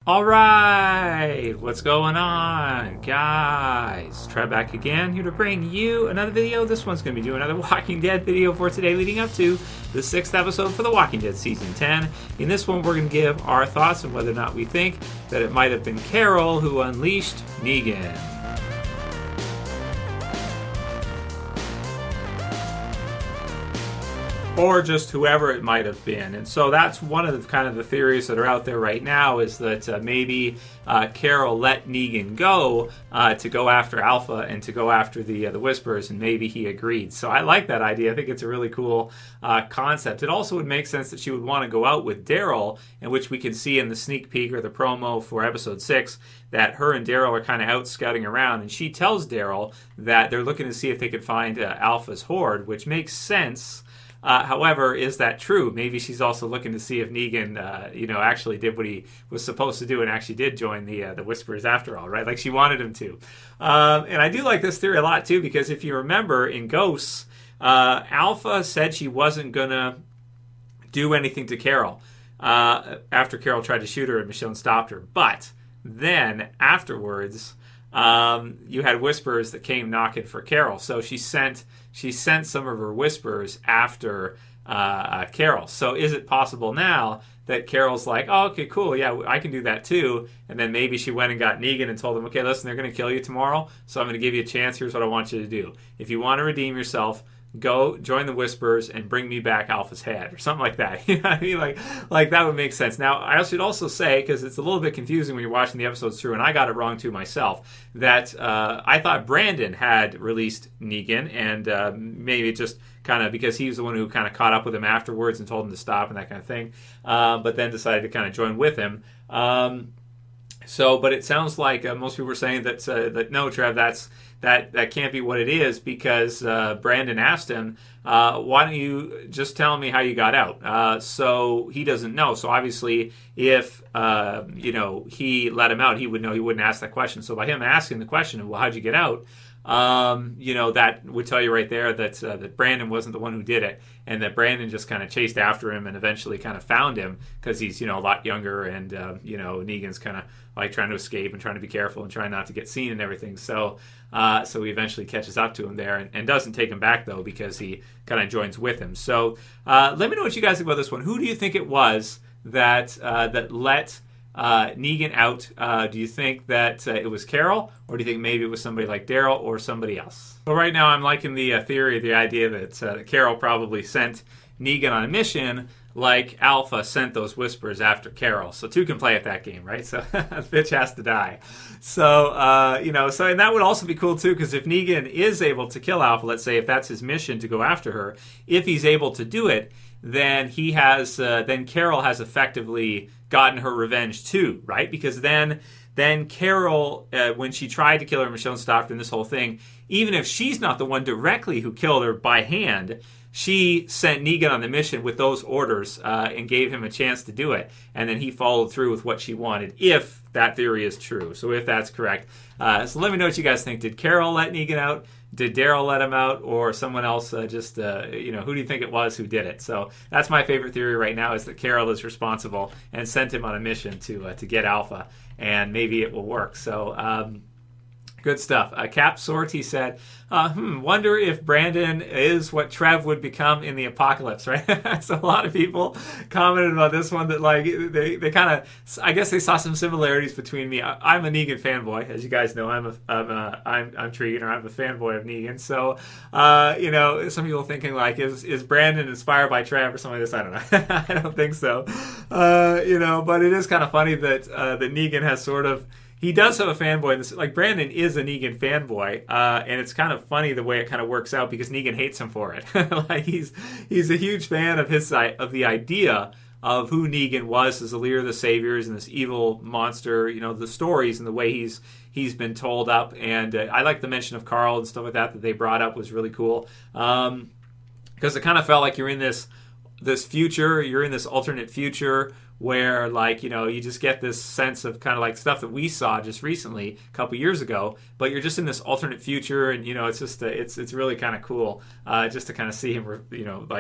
All right, what's going on, guys? Trev back again, here to bring you another video. This one's going to be doing another Walking Dead video for today, leading up to the 6th episode for The Walking Dead Season 10. In this one, we're going to give our thoughts on whether or not we think that it might have been Carol who unleashed Negan. Or just whoever it might have been. And so that's one of the kind of the theories that are out there right now, is that maybe Carol let Negan go to go after Alpha and to go after the Whispers, and maybe he agreed. So I like that idea. I think it's a really cool concept. It also would make sense that she would want to go out with Daryl, in which we can see in the sneak peek or the promo for episode 6 that her and Daryl are kind of out scouting around, and she tells Daryl that they're looking to see if they could find Alpha's horde, which makes sense. However, is that true? Maybe she's also looking to see if Negan, actually did what he was supposed to do and actually did join the Whisperers after all, right? Like she wanted him to. And I do like this theory a lot too, because if you remember in Ghosts, Alpha said she wasn't gonna do anything to Carol after Carol tried to shoot her and Michonne stopped her. But then afterwards, you had Whispers that came knocking for Carol, so she sent some of her Whispers after Carol. So is it possible now that Carol's like, oh, okay, cool, yeah, I can do that too, and then maybe she went and got Negan and told him, okay, listen, they're going to kill you tomorrow, so I'm going to give you a chance. Here's what I want you to do. If you want to redeem yourself, go join the Whispers and bring me back Alpha's head, or something like that. You know what I mean? Like that would make sense. Now, I should also say, because it's a little bit confusing when you're watching the episodes through, and I got it wrong too myself, that I thought Brandon had released Negan, and maybe just kind of because he was the one who kind of caught up with him afterwards and told him to stop and that kind of thing, but then decided to kind of join with him. But it sounds like most people were saying that no, Trev, that can't be what it is, because Brandon asked him, why don't you just tell me how you got out? So he doesn't know. So obviously, if he let him out, he would know. He wouldn't ask that question. So by him asking the question of, well, how'd you get out? That would tell you right there that Brandon wasn't the one who did it, and that Brandon just kind of chased after him and eventually kind of found him, because he's a lot younger, and Negan's kind of like trying to escape and trying to be careful and trying not to get seen and everything. So he eventually catches up to him there, and doesn't take him back though, because he kind of joins with him. So let me know what you guys think about this one. Who do you think it was that let Negan out? Do you think that it was Carol, or do you think maybe it was somebody like Daryl or somebody else? Well, right now I'm liking the theory, the idea that Carol probably sent Negan on a mission like Alpha sent those Whispers after Carol. So two can play at that game, right? So the bitch has to die. So, and that would also be cool too, because if Negan is able to kill Alpha, let's say if that's his mission to go after her, if he's able to do it, then then Carol has effectively gotten her revenge too, right? Because then Carol, when she tried to kill her, Michonne stopped her, and this whole thing, even if she's not the one directly who killed her by hand, she sent Negan on the mission with those orders and gave him a chance to do it. And then he followed through with what she wanted, if that theory is true. So if that's correct. So let me know what you guys think. Did Carol let Negan out? Did Daryl let him out? Or someone else who do you think it was who did it? So that's my favorite theory right now, is that Carol is responsible and sent him on a mission to get Alpha. And maybe it will work. So good stuff. Cap Sortee said, wonder if Brandon is what Trev would become in the apocalypse, right? So a lot of people commented about this one, that like they kind of, I guess they saw some similarities between me. I'm a Negan fanboy, as you guys know. I'm Tregan, or I'm a fanboy of Negan. So some people thinking like, is Brandon inspired by Trev or something like this? I don't know. I don't think so. But it is kind of funny that that Negan has sort of, he does have a fanboy. Like, Brandon is a Negan fanboy, and it's kind of funny the way it kind of works out, because Negan hates him for it. Like, he's a huge fan of the idea of who Negan was as the leader of the Saviors and this evil monster. The stories and the way he's been told up. And I like the mention of Carl and stuff like that they brought up was really cool, because it kind of felt like you're in this future, you're in this alternate future, where you just get this sense of kind of like stuff that we saw just recently a couple years ago, but you're just in this alternate future, and it's just it's really kind of cool just to kind of see him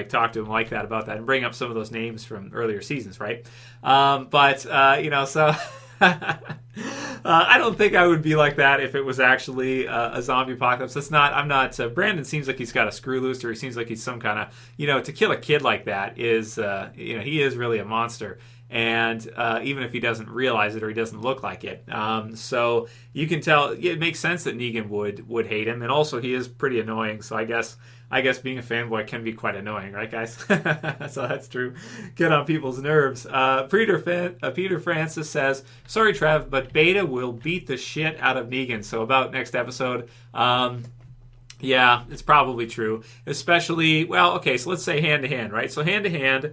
talk to him like that about that, and bring up some of those names from earlier seasons, right? So I don't think I would be like that if it was actually a zombie apocalypse. That's not. I'm not. Brandon seems like he's got a screw loose, or he seems like he's some kind of. To kill a kid like that is. He is really a monster. And even if he doesn't realize it or he doesn't look like it, so you can tell it makes sense that Negan would hate him, and also he is pretty annoying. So I guess being a fanboy can be quite annoying, right, guys? So that's true. Get on people's nerves. Peter Francis says, "Sorry, Trev, but Beta will beat the shit out of Negan." So about next episode. Yeah, it's probably true. Especially, well, okay, so let's say hand to hand, right? So hand to hand.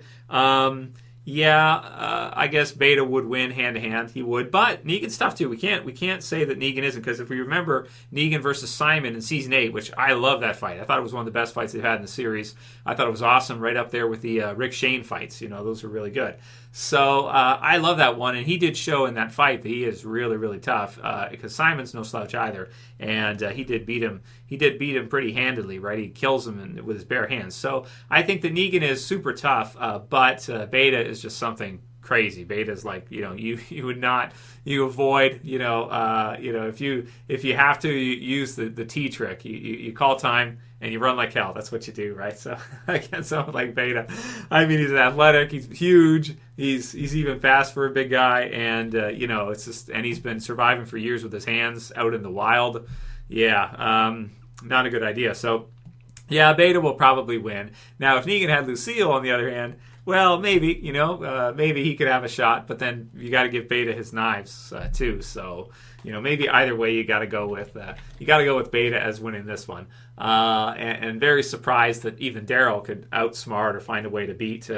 I guess Beta would win hand to hand. He would, but Negan's tough too. We can't say that Negan isn't, because if we remember Negan versus Simon in season 8, which I love that fight. I thought it was one of the best fights they've had in the series. I thought it was awesome, right up there with the Rick Shane fights. Those were really good. So I love that one, and he did show in that fight that he is really, really tough, because Simon's no slouch either, and he did beat him. He did beat him pretty handily, right? He kills him with his bare hands. So I think that Negan is super tough, but Beta is just something crazy. Beta's like, you would not, you avoid, if you have to, you use the T trick. You call time and you run like hell. That's what you do, right? So against someone like Beta, I mean, he's athletic, he's huge, he's even fast for a big guy, and it's just, and he's been surviving for years with his hands out in the wild. Yeah, not a good idea. So yeah, Beta will probably win. Now, if Negan had Lucille, on the other hand, well, maybe, maybe he could have a shot, but then you got to give Beta his knives too. So, maybe either way, you got to go with Beta as winning this one. And very surprised that even Daryl could outsmart or find a way to beat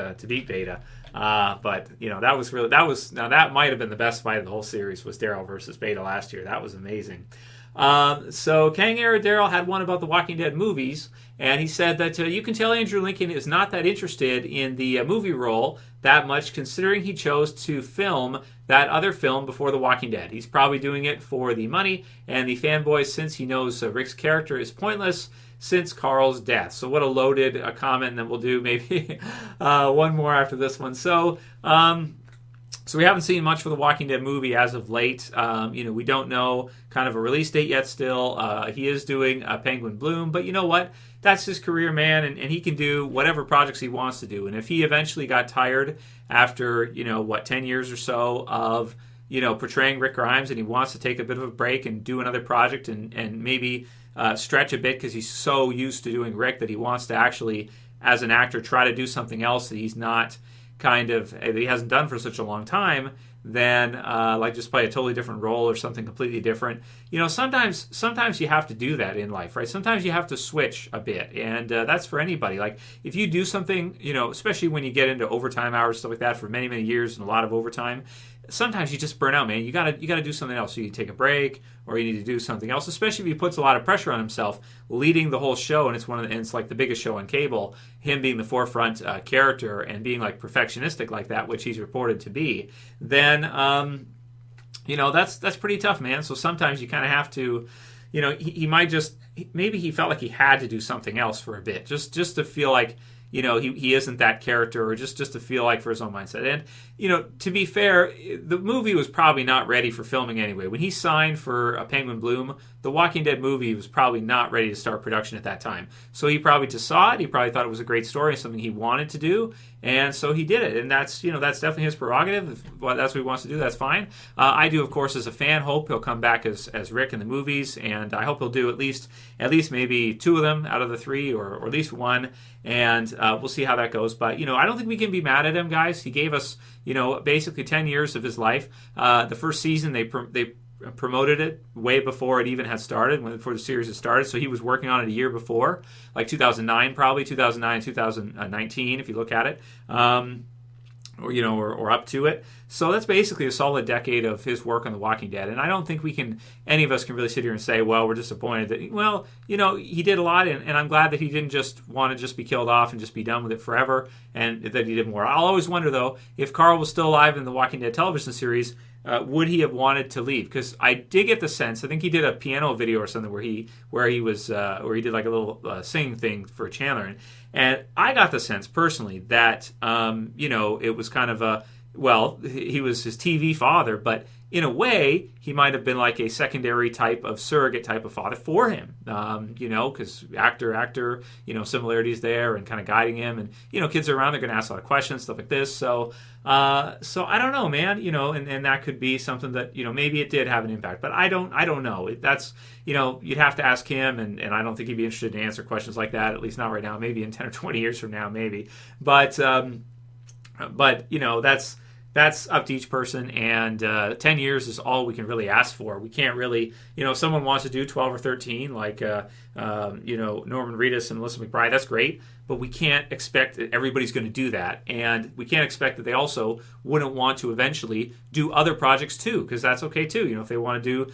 Beta. But that might have been the best fight of the whole series, was Daryl versus Beta last year. That was amazing. So Kang era Daryl had one about the Walking Dead movies, and he said that you can tell Andrew Lincoln is not that interested in the movie role that much, considering he chose to film that other film before The Walking Dead. He's probably doing it for the money and the fanboys, since he knows Rick's character is pointless since Carl's death. So what a loaded comment, and then we'll do maybe one more after this one. So we haven't seen much for the Walking Dead movie as of late. We don't know kind of a release date yet still. He is doing Penguin Bloom, but you know what? That's his career, man, and he can do whatever projects he wants to do. And if he eventually got tired after, 10 years or so of, portraying Rick Grimes, and he wants to take a bit of a break and do another project and maybe stretch a bit because he's so used to doing Rick that he wants to actually, as an actor, try to do something else that he's not that he hasn't done for such a long time, then like just play a totally different role or something completely different. Sometimes you have to do that in life, right? Sometimes you have to switch a bit, and that's for anybody. Like if you do something, especially when you get into overtime hours, stuff like that, for many, many years and a lot of overtime, sometimes you just burn out, man. You gotta do something else. So you take a break, or you need to do something else. Especially if he puts a lot of pressure on himself, leading the whole show, and it's like the biggest show on cable. Him being the forefront character and being like perfectionistic like that, which he's reported to be. Then that's pretty tough, man. So sometimes you kind of have to, he might just, maybe he felt like he had to do something else for a bit, just to feel like, he isn't that character, or just to feel like, for his own mindset. And, to be fair, the movie was probably not ready for filming anyway. When he signed for Penguin Bloom, the Walking Dead movie was probably not ready to start production at that time. So he probably just saw it. He probably thought it was a great story and something he wanted to do. And so he did it. And that's definitely his prerogative. If that's what he wants to do, that's fine. I do, of course, as a fan, hope he'll come back as Rick in the movies. And I hope he'll do at least maybe 2 of them out of the 3, or at least 1. And we'll see how that goes. But, I don't think we can be mad at him, guys. He gave us, basically 10 years of his life. The first season, they promoted it way before it even had started, before the series had started. So he was working on it a year before, like 2009, probably 2019, if you look at it, or up to it. So that's basically a solid decade of his work on The Walking Dead. And I don't think any of us can really sit here and say, well, we're disappointed that, he did a lot, and I'm glad that he didn't just want to just be killed off and just be done with it forever, and that he did more. I'll always wonder, though, if Carl was still alive in the Walking Dead television series, would he have wanted to leave? Because I did get the sense, I think he did a piano video or something where he did like a little singing thing for Chandler, and I got the sense personally that it was kind of he was his TV father, but in a way, he might have been like a secondary type of surrogate type of father for him, because actor, similarities there and kind of guiding him. And, kids are around, they're going to ask a lot of questions, stuff like this. So I don't know, man, and that could be something that, maybe it did have an impact, but I don't know. That's, you'd have to ask him, and I don't think he'd be interested to answer questions like that, at least not right now, maybe in 10 or 20 years from now, maybe. But that's up to each person, and 10 years is all we can really ask for. We can't really, if someone wants to do 12 or 13, like, Norman Reedus and Melissa McBride, that's great, but we can't expect that everybody's going to do that, and we can't expect that they also wouldn't want to eventually do other projects too, because that's okay too. If they want to do,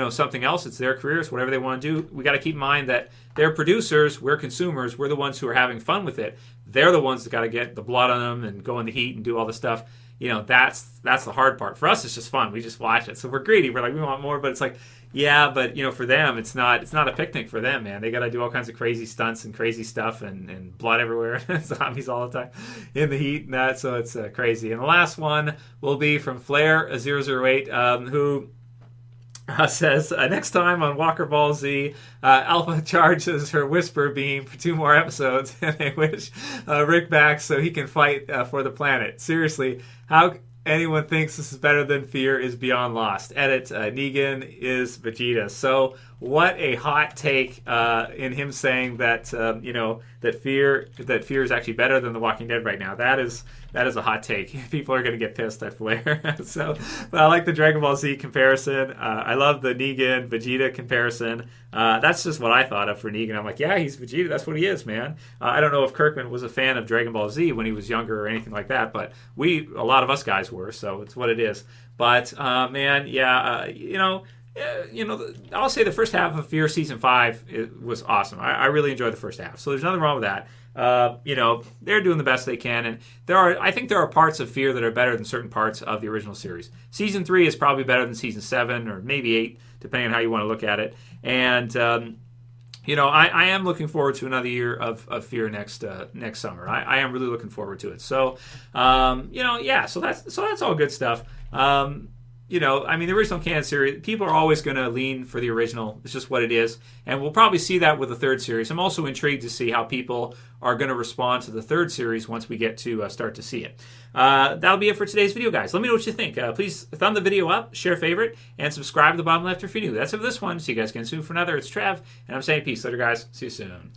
something else, it's their careers, whatever they want to do. We got to keep in mind that they're producers, we're consumers, we're the ones who are having fun with it. They're the ones that got to get the blood on them and go in the heat and do all the stuff. That's the hard part. For us, it's just fun. We just watch it. So we're greedy. We're like, we want more, but it's like, yeah, but for them, it's not a picnic for them, man. They got to do all kinds of crazy stunts and crazy stuff and blood everywhere, zombies all the time in the heat and that. So it's crazy. And the last one will be from Flair008, who says, next time on Walker Ball Z, Alpha charges her Whisper Beam for 2 more episodes, and they wish Rick back so he can fight for the planet. Seriously, how anyone thinks this is better than Fear is beyond lost. Edit, Negan is Vegeta. So what a hot take in him saying that that Fear is actually better than The Walking Dead right now. That is a hot take. People are going to get pissed at Flair. But I like the Dragon Ball Z comparison. I love the Negan Vegeta comparison. That's just what I thought of for Negan. I'm like, yeah, he's Vegeta. That's what he is, man. I don't know if Kirkman was a fan of Dragon Ball Z when he was younger or anything like that, but a lot of us guys were, so it's what it is. But man, yeah, I'll say the first half of Fear Season 5 was awesome. I really enjoyed the first half, so there's nothing wrong with that. They're doing the best they can, and I think there are parts of Fear that are better than certain parts of the original series. Season 3 is probably better than Season 7, or maybe 8, depending on how you want to look at it. And I am looking forward to another year of Fear next summer. I am really looking forward to it. So, so that's all good stuff. The original Can series, people are always going to lean for the original. It's just what it is. And we'll probably see that with the third series. I'm also intrigued to see how people are going to respond to the third series once we get to start to see it. That'll be it for today's video, guys. Let me know what you think. Please thumb the video up, share favorite, and subscribe to the bottom left if you're new. That's it for this one. See you guys again soon for another. It's Trev, and I'm saying peace. Later, guys. See you soon.